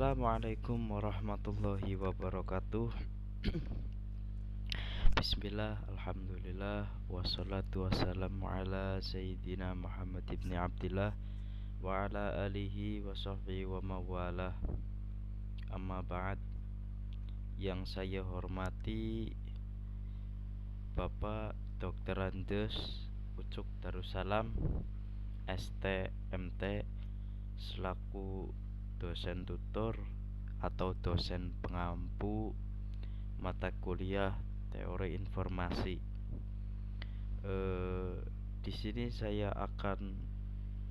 Assalamualaikum warahmatullahi wabarakatuh. Bismillah, alhamdulillah, wassalatu wassalamu ala sayyidina Muhammad ibn Abdillah wa ala alihi wa sahbihi wa mawalah. Amma ba'd. Yang saya hormati Bapak Dr. Andes Ucuk Darussalam ST MT selaku dosen tutor atau dosen pengampu mata kuliah teori informasi. Di sini saya akan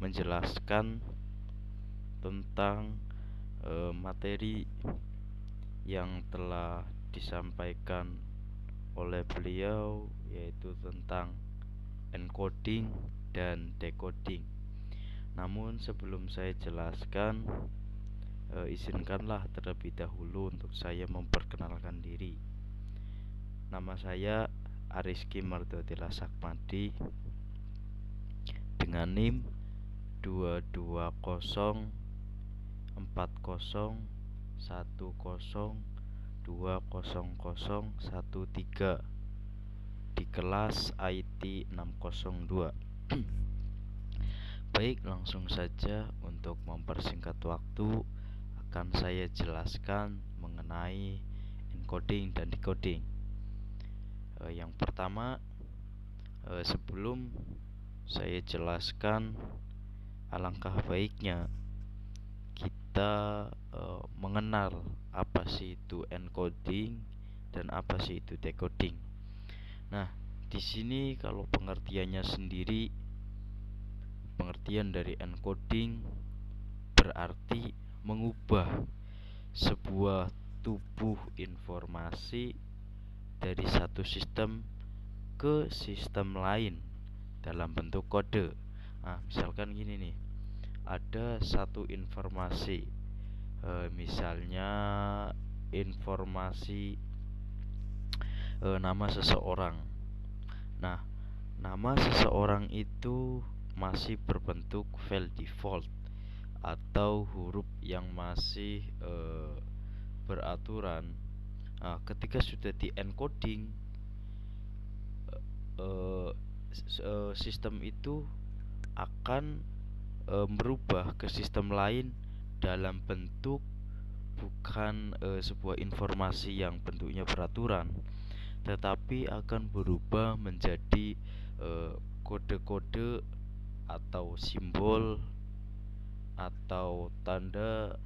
menjelaskan tentang materi yang telah disampaikan oleh beliau, yaitu tentang encoding dan decoding. Namun sebelum saya jelaskan, izinkanlah terlebih dahulu untuk saya memperkenalkan diri. Nama saya Ariski Mardotila Sakmadi dengan NIM 22040102013 di kelas IT 602. Baik, langsung saja untuk mempersingkat waktu akan saya jelaskan mengenai encoding dan decoding. Yang pertama, sebelum saya jelaskan, alangkah baiknya kita mengenal apa sih itu encoding dan apa sih itu decoding. Nah, di sini kalau pengertiannya sendiri, pengertian dari encoding berarti mengubah sebuah tubuh informasi dari satu sistem ke sistem lain dalam bentuk kode. Nah, misalkan gini nih, ada satu informasi, misalnya informasi nama seseorang. Nah, nama seseorang itu masih berbentuk file default atau huruf yang masih beraturan. Nah, ketika sudah di encoding, sistem itu akan merubah ke sistem lain dalam bentuk bukan sebuah informasi yang bentuknya beraturan, tetapi akan berubah menjadi kode-kode atau simbol atau tanda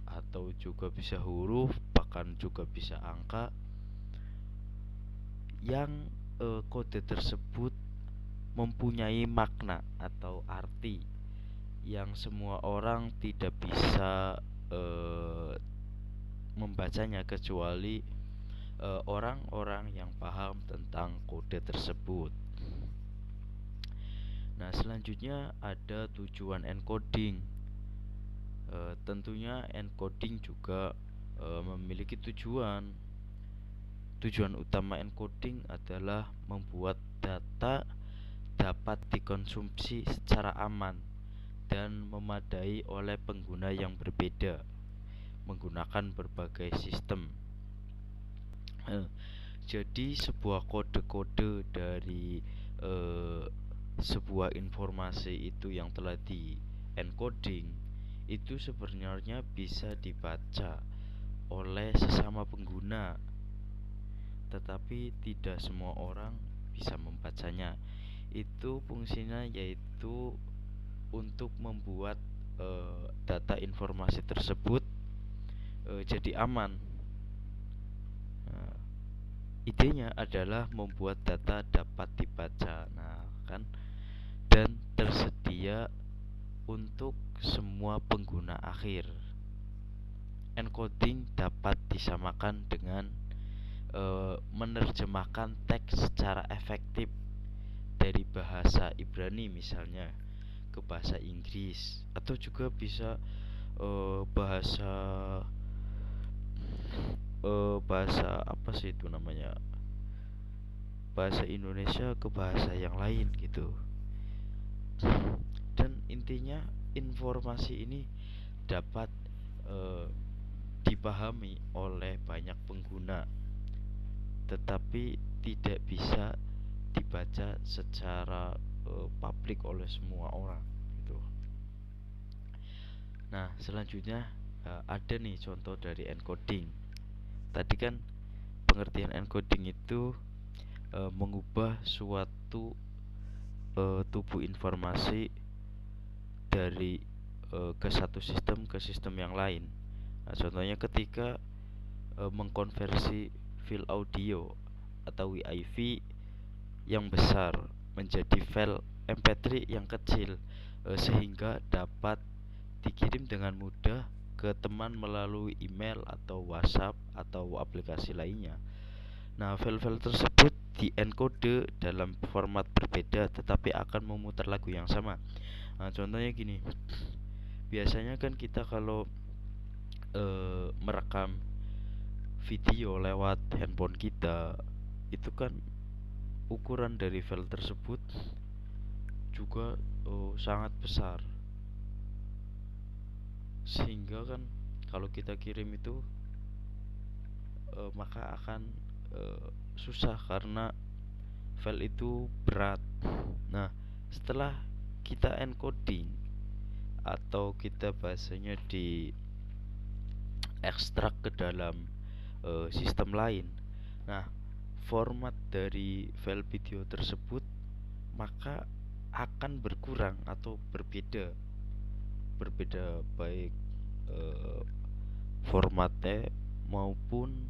atau juga bisa huruf, bahkan juga bisa angka yang kode tersebut mempunyai makna atau arti yang semua orang tidak bisa membacanya kecuali orang-orang yang paham tentang kode tersebut. Nah, selanjutnya ada tujuan encoding. Tentunya encoding juga memiliki tujuan. Tujuan utama encoding adalah membuat data dapat dikonsumsi secara aman dan memadai oleh pengguna yang berbeda menggunakan berbagai sistem. Jadi sebuah kode-kode dari sebuah informasi itu yang telah di encoding itu sebenarnya bisa dibaca oleh sesama pengguna, tetapi tidak semua orang bisa membacanya. Itu fungsinya yaitu untuk membuat data informasi tersebut jadi aman. Idenya adalah membuat data dapat dibaca, dan tersedia untuk semua pengguna akhir. Encoding dapat disamakan dengan menerjemahkan teks secara efektif dari bahasa Ibrani misalnya ke bahasa Inggris, atau juga bisa bahasa apa sih itu namanya, bahasa Indonesia ke bahasa yang lain gitu. Dan intinya informasi ini dapat dipahami oleh banyak pengguna, tetapi tidak bisa dibaca secara publik oleh semua orang gitu. Nah, selanjutnya ada nih contoh dari encoding. Tadi kan pengertian encoding itu mengubah suatu tubuh informasi dari ke satu sistem ke sistem yang lain. Nah, contohnya ketika mengkonversi file audio atau WAV yang besar menjadi file MP3 yang kecil, sehingga dapat dikirim dengan mudah ke teman melalui email atau WhatsApp atau aplikasi lainnya. Nah, file-file tersebut dienkode dalam format berbeda tetapi akan memutar lagu yang sama. Nah, contohnya gini. Biasanya kan kita kalau merekam video lewat handphone kita, itu kan ukuran dari file tersebut juga sangat besar, sehingga kan kalau kita kirim itu maka akan susah karena file itu berat. Nah, setelah kita encoding atau kita bahasanya di ekstrak ke dalam sistem lain, nah format dari file video tersebut maka akan berkurang atau berbeda baik formatnya maupun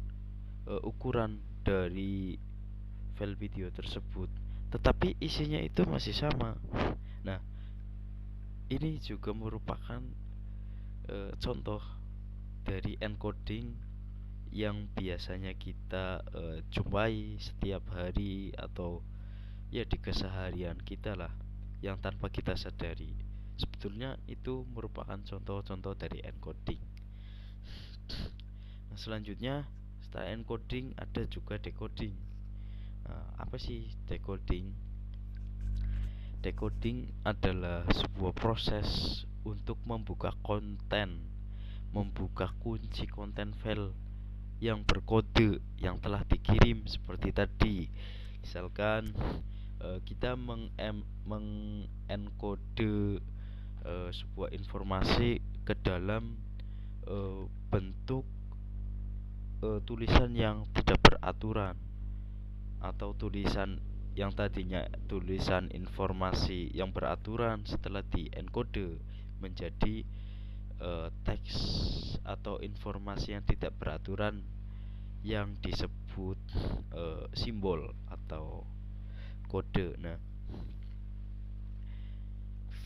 ukuran dari file video tersebut, tetapi isinya itu masih sama. Nah, ini juga merupakan contoh dari encoding yang biasanya kita jumpai setiap hari atau ya di keseharian kita lah, yang tanpa kita sadari. Sebetulnya itu merupakan contoh-contoh dari encoding. Nah, selanjutnya setelah encoding ada juga decoding. Nah, apa sih decoding? Decoding adalah sebuah proses untuk membuka kunci konten file yang berkode yang telah dikirim seperti tadi. Misalkan kita mengenkode sebuah informasi ke dalam bentuk tulisan yang tidak beraturan, atau tulisan yang tadinya tulisan informasi yang beraturan setelah dienkode menjadi teks atau informasi yang tidak beraturan yang disebut simbol atau kode. Nah,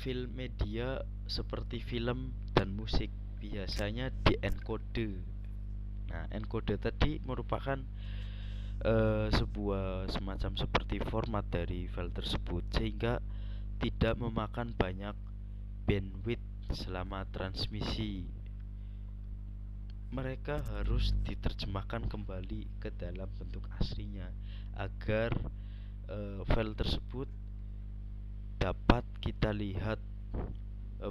file media seperti film dan musik biasanya dienkode. Nah, encode tadi merupakan sebuah semacam seperti format dari file tersebut, sehingga tidak memakan banyak bandwidth selama transmisi. Mereka harus diterjemahkan kembali ke dalam bentuk aslinya agar file tersebut dapat kita lihat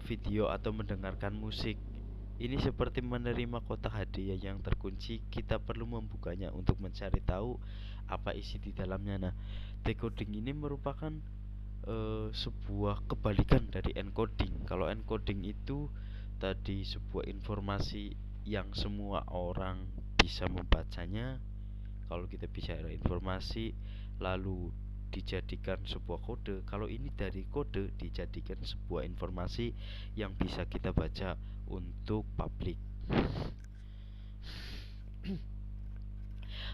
video atau mendengarkan musik. Ini seperti menerima kotak hadiah yang terkunci, kita perlu membukanya untuk mencari tahu apa isi di dalamnya. Nah, decoding ini merupakan sebuah kebalikan dari encoding. Kalau encoding itu tadi sebuah informasi yang semua orang bisa membacanya. Kalau kita bicara informasi lalu dijadikan sebuah kode, kalau ini dari kode dijadikan sebuah informasi yang bisa kita baca untuk publik.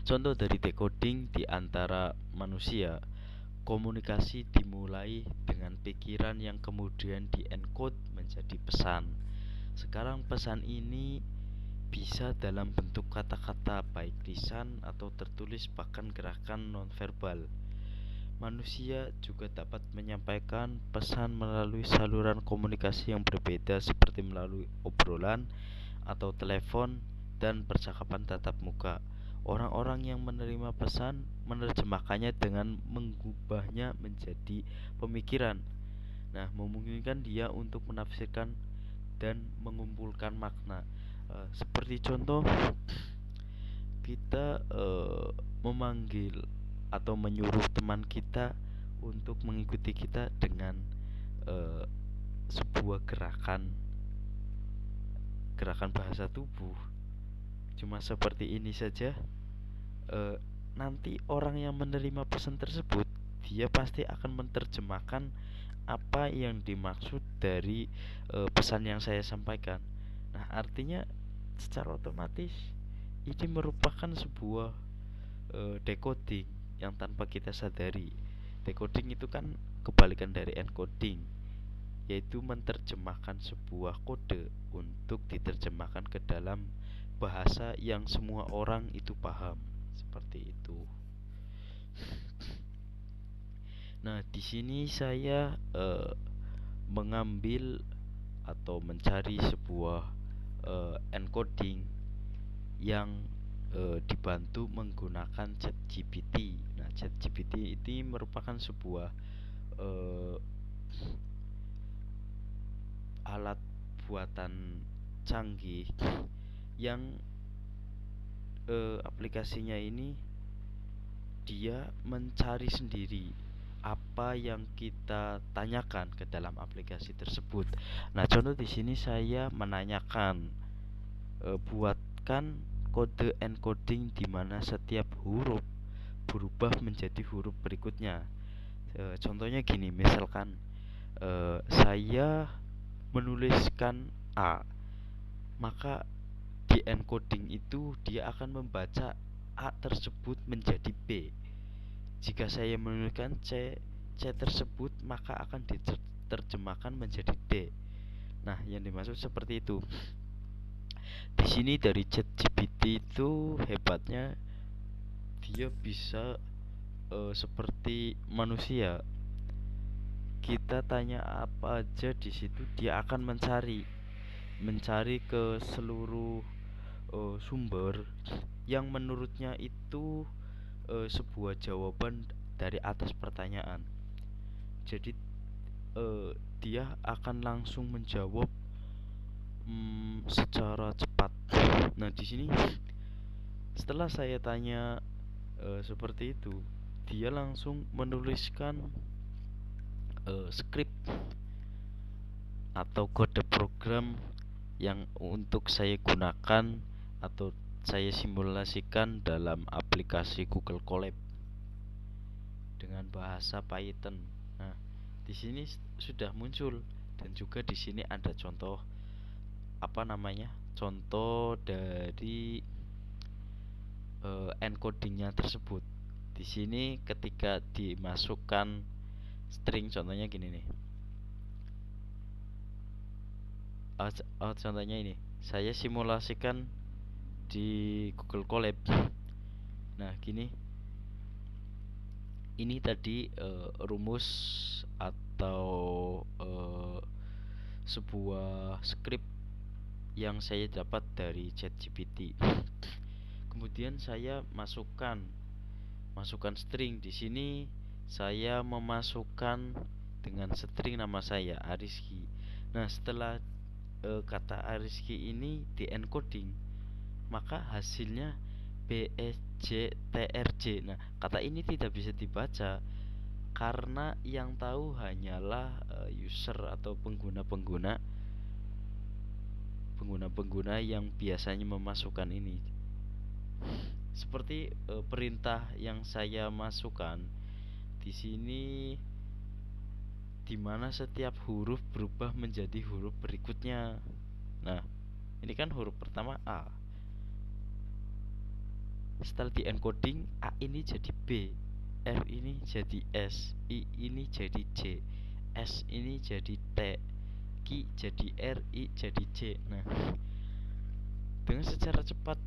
Contoh dari decoding di antara manusia, komunikasi dimulai dengan pikiran yang kemudian diencode menjadi pesan. Sekarang pesan ini bisa dalam bentuk kata-kata baik lisan atau tertulis, bahkan gerakan nonverbal. Manusia juga dapat menyampaikan pesan melalui saluran komunikasi yang berbeda seperti melalui obrolan atau telepon dan percakapan tatap muka. Orang-orang yang menerima pesan menerjemahkannya dengan mengubahnya menjadi pemikiran. Nah, memungkinkan dia untuk menafsirkan dan mengumpulkan makna. Seperti contoh, kita memanggil atau menyuruh teman kita untuk mengikuti kita dengan eh, sebuah gerakan bahasa tubuh. Cuma seperti ini saja, eh, nanti orang yang menerima pesan tersebut dia pasti akan menerjemahkan apa yang dimaksud dari pesan yang saya sampaikan. Nah, artinya secara otomatis ini merupakan sebuah decoding yang tanpa kita sadari. Decoding itu kan kebalikan dari encoding, yaitu menerjemahkan sebuah kode untuk diterjemahkan ke dalam bahasa yang semua orang itu paham. Seperti itu. Nah, di sini saya mengambil atau mencari sebuah encoding yang dibantu menggunakan ChatGPT. Nah, ChatGPT ini merupakan sebuah eh, alat buatan canggih yang aplikasinya ini dia mencari sendiri apa yang kita tanyakan ke dalam aplikasi tersebut. Nah, contoh di sini saya menanyakan, buatkan kode encoding di mana setiap huruf berubah menjadi huruf berikutnya. Contohnya gini, misalkan saya menuliskan A, maka di encoding itu dia akan membaca A tersebut menjadi B. Jika saya menuliskan C, C tersebut maka akan diterjemahkan menjadi D. Nah, yang dimaksud seperti itu. Di sini dari ChatGPT itu hebatnya dia bisa seperti manusia. Kita tanya apa aja di situ dia akan mencari ke seluruh sumber yang menurutnya itu sebuah jawaban dari atas pertanyaan. Jadi dia akan langsung menjawab secara cepat. Nah, di sini setelah saya tanya seperti itu, dia langsung menuliskan skrip atau kode program yang untuk saya gunakan atau saya simulasikan dalam aplikasi Google Colab dengan bahasa Python. Nah, di sini sudah muncul, dan juga di sini ada contoh apa namanya? Contoh dari encodingnya tersebut. Di sini ketika dimasukkan string, contohnya gini nih. Contohnya ini, saya simulasikan di Google Colab. Nah, gini. Ini tadi rumus atau sebuah script yang saya dapat dari ChatGPT. Kemudian saya masukkan string. Di sini saya memasukkan dengan string nama saya Ariski. Nah, setelah kata Ariski ini di encoding, maka hasilnya BSJTRJ. Nah, kata ini tidak bisa dibaca karena yang tahu hanyalah user atau pengguna-pengguna yang biasanya memasukkan ini. Seperti perintah yang saya masukkan di sini, di mana setiap huruf berubah menjadi huruf berikutnya. Nah, ini kan huruf pertama A. Setelah di encoding, A ini jadi B, R ini jadi S, I ini jadi J, S ini jadi T, Q jadi R, I jadi J. Nah, dengan secara cepat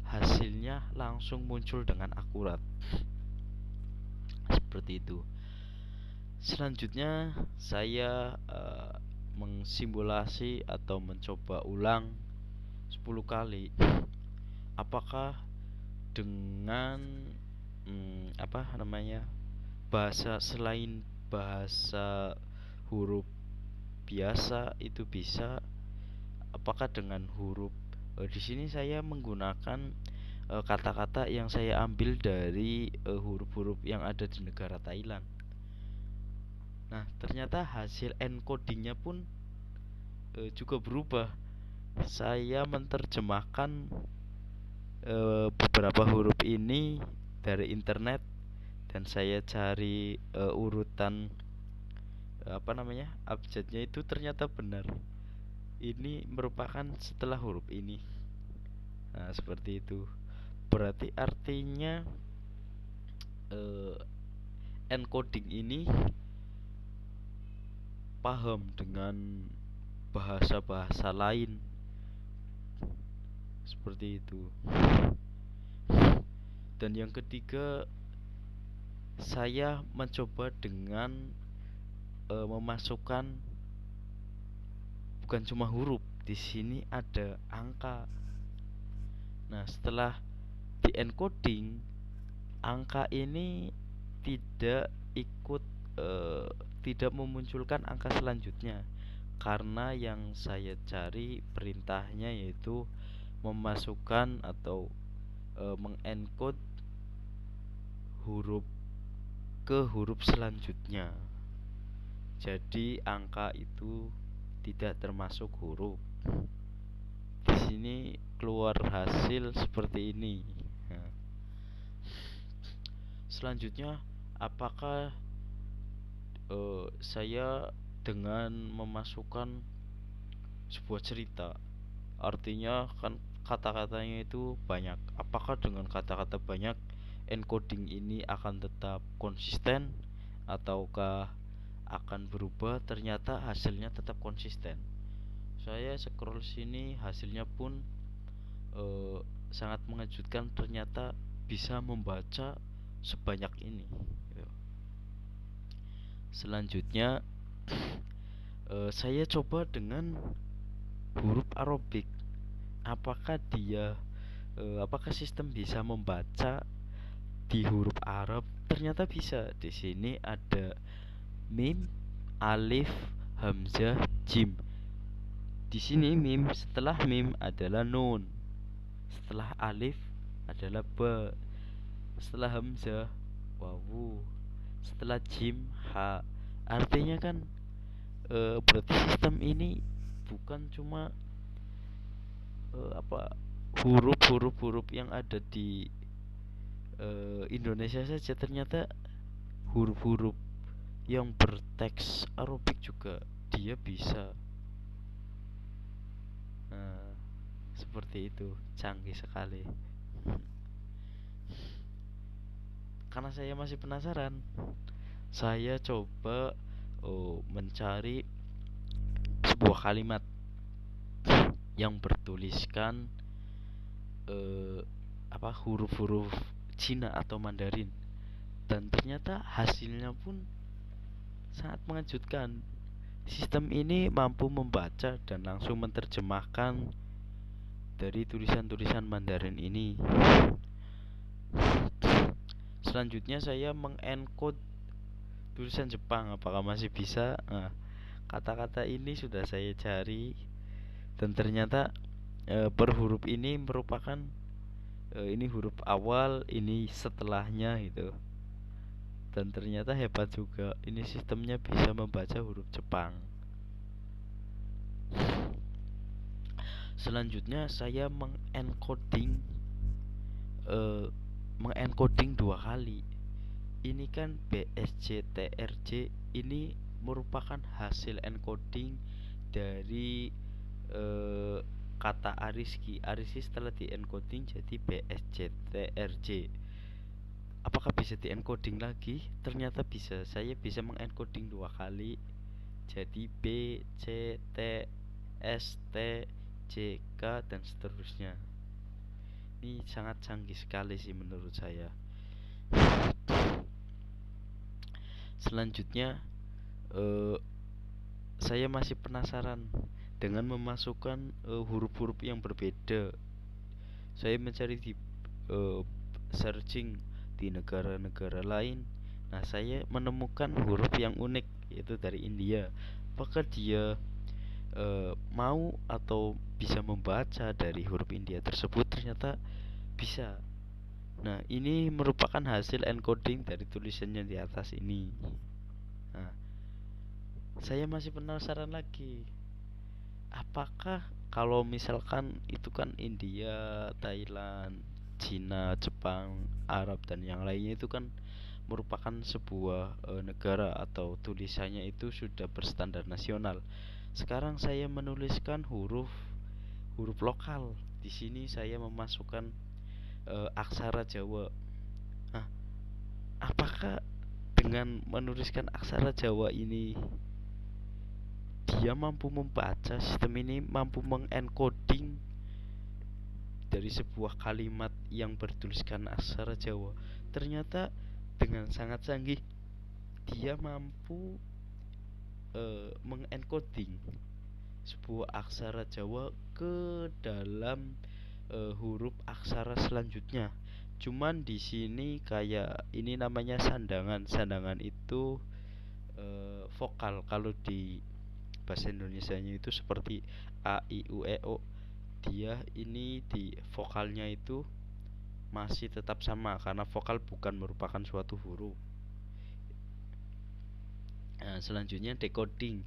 hasilnya langsung muncul dengan akurat. Seperti itu. Selanjutnya saya mengsimulasi atau mencoba ulang 10 kali. Apakah dengan bahasa selain bahasa huruf biasa itu bisa, apakah dengan huruf Di sini saya menggunakan kata-kata yang saya ambil dari huruf-huruf yang ada di negara Thailand. Nah, ternyata hasil encodingnya pun juga berubah. Saya menerjemahkan beberapa huruf ini dari internet dan saya cari urutan abjadnya itu ternyata benar. Ini merupakan setelah huruf ini. Nah, seperti itu. Berarti artinya encoding ini paham dengan bahasa-bahasa lain. Seperti itu. Dan yang ketiga, saya mencoba dengan memasukkan bukan cuma huruf, di sini ada angka. Nah, setelah di encoding, angka ini tidak ikut tidak memunculkan angka selanjutnya, karena yang saya cari perintahnya yaitu memasukkan atau mengencode huruf ke huruf selanjutnya. Jadi angka itu tidak termasuk huruf. Di sini keluar hasil seperti ini. Nah, selanjutnya, apakah saya dengan memasukkan sebuah cerita, artinya kan kata-katanya itu banyak. Apakah dengan kata-kata banyak encoding ini akan tetap konsisten ataukah akan berubah? Ternyata hasilnya tetap konsisten. Saya scroll sini, hasilnya pun sangat mengejutkan. Ternyata bisa membaca sebanyak ini. Selanjutnya saya coba dengan huruf Arabik. Apakah sistem bisa membaca di huruf Arab? Ternyata bisa. Di sini ada mim, alif, hamzah, jim. Di sini mim, setelah mim adalah nun, setelah alif adalah ba, setelah hamzah wawu, setelah jim ha. Artinya kan berarti sistem ini bukan cuma huruf-huruf yang ada di Indonesia saja, ternyata huruf-huruf yang berteks Arabik juga dia bisa. Nah, seperti itu, canggih sekali. Karena saya masih penasaran, saya coba mencari sebuah kalimat yang bertuliskan huruf-huruf Cina atau Mandarin, dan ternyata hasilnya pun sangat mengejutkan. Sistem ini mampu membaca dan langsung menerjemahkan dari tulisan-tulisan Mandarin ini. Selanjutnya saya mengencode tulisan Jepang, apakah masih bisa? Nah, kata-kata ini sudah saya cari dan ternyata per huruf ini merupakan ini huruf awal, ini setelahnya gitu. Dan ternyata hebat juga, ini sistemnya bisa membaca huruf Jepang. Selanjutnya saya mengencoding dua kali. Ini kan BSJTRJ, ini merupakan hasil encoding dari kata Ariski. Ariski setelah di encoding jadi BSJTRJ. Apakah bisa di encoding lagi? Ternyata bisa. Saya bisa mengencoding dua kali jadi B, C, T, S, T, J, K, dan seterusnya. Ini sangat canggih sekali sih menurut saya. Selanjutnya saya masih penasaran dengan memasukkan huruf-huruf yang berbeda. Saya mencari di searching di negara-negara lain. Nah, saya menemukan huruf yang unik, yaitu dari India. Apakah dia mau atau bisa membaca dari huruf India tersebut, ternyata bisa. Nah, ini merupakan hasil encoding dari tulisannya di atas ini. Nah, saya masih penasaran lagi, apakah kalau misalkan itu kan India, Thailand, Cina, Jepang, Arab dan yang lainnya itu kan merupakan sebuah negara atau tulisannya itu sudah berstandar nasional. Sekarang saya menuliskan huruf huruf lokal. Di sini saya memasukkan aksara Jawa. Nah, apakah dengan menuliskan aksara Jawa ini dia mampu membaca, sistem ini mampu mengencoding dari sebuah kalimat yang bertuliskan aksara Jawa? Ternyata dengan sangat canggih dia mampu mengencoding sebuah aksara Jawa ke dalam huruf aksara selanjutnya. Cuman di sini kayak ini namanya sandangan. Sandangan itu vokal. Kalau di bahasa Indonesianya itu seperti a, i, u, e, o. Dia ini di vokalnya itu masih tetap sama karena vokal bukan merupakan suatu huruf. Nah, selanjutnya decoding.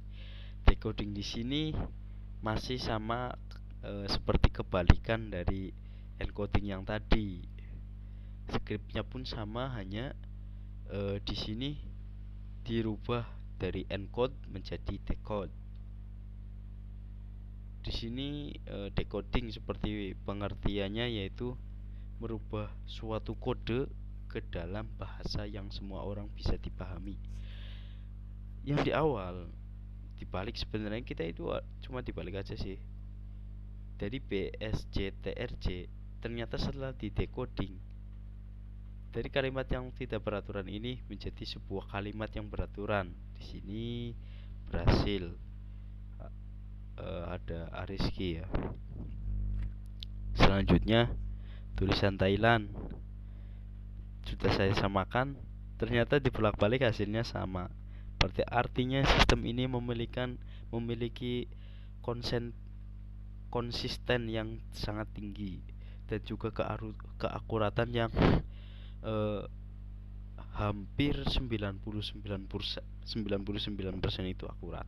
Decoding di sini masih sama seperti kebalikan dari encoding yang tadi. Skripnya pun sama, hanya di sini dirubah dari encode menjadi decode. Di sini decoding seperti pengertiannya yaitu merubah suatu kode ke dalam bahasa yang semua orang bisa dipahami. Yang di awal dibalik, sebenarnya kita itu cuma dibalik aja sih. Dari BSJTRJ ternyata setelah didecoding dari kalimat yang tidak beraturan ini menjadi sebuah kalimat yang beraturan. Di sini berhasil. Ada Ariski ya. Selanjutnya tulisan Thailand sudah saya samakan, ternyata dibolak-balik hasilnya sama. Berarti artinya sistem ini memiliki konsisten yang sangat tinggi dan juga keakuratan yang hampir 99% itu akurat.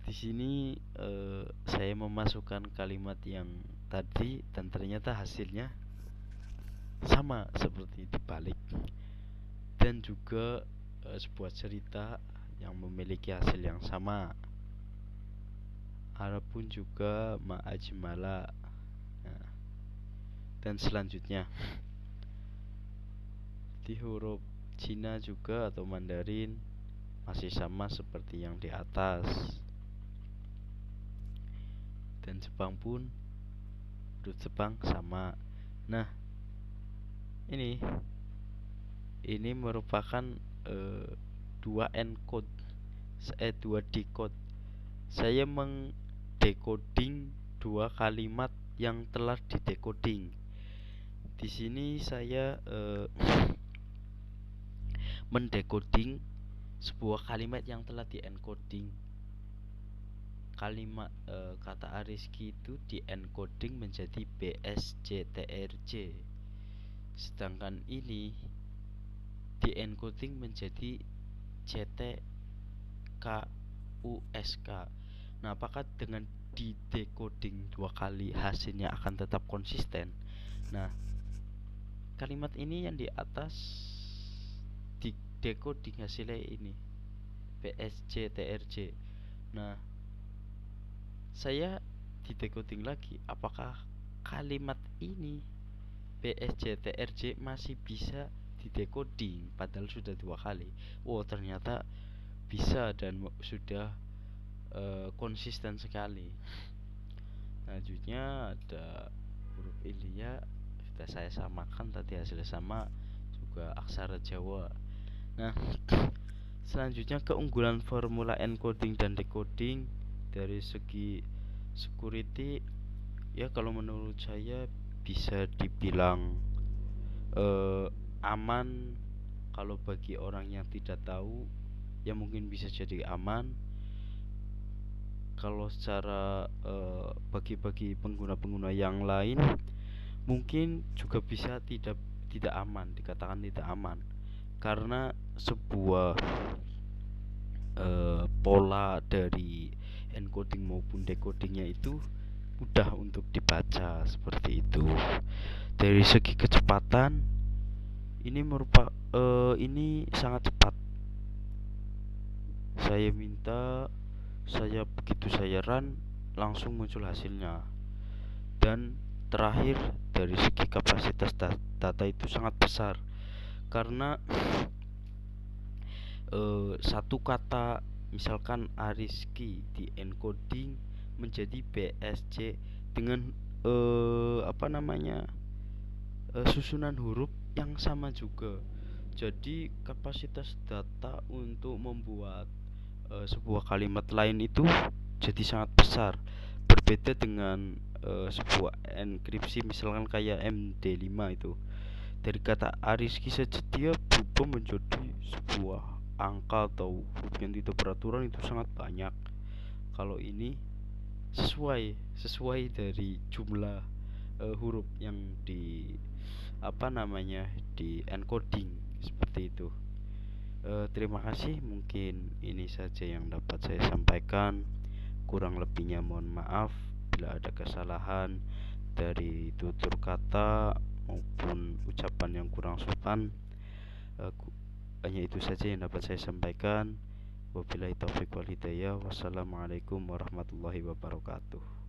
Di sini saya memasukkan kalimat yang tadi dan ternyata hasilnya sama seperti dibalik. Dan juga sebuah cerita yang memiliki hasil yang sama. Arab pun juga ma'ajmala. Nah, dan selanjutnya di huruf Cina juga atau Mandarin masih sama seperti yang di atas. Dan Jepang pun huruf Jepang sama. Nah, ini merupakan dua decode. Saya mengdecoding dua kalimat yang telah didecoding. Di sini saya mendecoding sebuah kalimat yang telah diencoding. Kalimat kata Ariski itu diencoding menjadi BSJTRJ. Sedangkan ini diencoding menjadi JTKUSK. Nah, apakah dengan di-decoding dua kali hasilnya akan tetap konsisten? Nah, kalimat ini yang di atas di-decoding hasilnya ini BSJTRJ. Nah, saya di-decoding lagi, apakah kalimat ini BSJTRJ masih bisa di-decoding padahal sudah dua kali. Ternyata bisa dan sudah konsisten sekali. Selanjutnya ada huruf India, sudah saya samakan tadi, hasilnya sama, juga aksara Jawa. Nah, selanjutnya keunggulan formula encoding dan decoding dari segi security ya, kalau menurut saya bisa dibilang aman. Kalau bagi orang yang tidak tahu ya mungkin bisa jadi aman. kalau secara bagi pengguna-pengguna yang lain mungkin juga bisa tidak aman, dikatakan tidak aman, karena sebuah pola dari encoding maupun decodingnya itu mudah untuk dibaca seperti itu. Dari segi kecepatan ini sangat cepat. Saya minta, begitu saya run langsung muncul hasilnya. Dan terakhir, dari segi kapasitas data itu sangat besar, karena satu kata misalkan Ariski di encoding menjadi BSC dengan susunan huruf yang sama juga. Jadi kapasitas data untuk membuat sebuah kalimat lain itu jadi sangat besar. Berbeda dengan sebuah enkripsi misalkan kayak MD5 itu. Dari kata Ariski saja dia berubah menjadi sebuah angka atau huruf yang tidak beraturan, itu sangat banyak. Kalau ini sesuai dari jumlah huruf yang di encoding seperti itu. Terima kasih, mungkin ini saja yang dapat saya sampaikan. Kurang lebihnya mohon maaf bila ada kesalahan dari tutur kata maupun ucapan yang kurang sopan. Hanya itu saja yang dapat saya sampaikan. Wabillahi taufiq wal hidayah. Wassalamualaikum warahmatullahi wabarakatuh.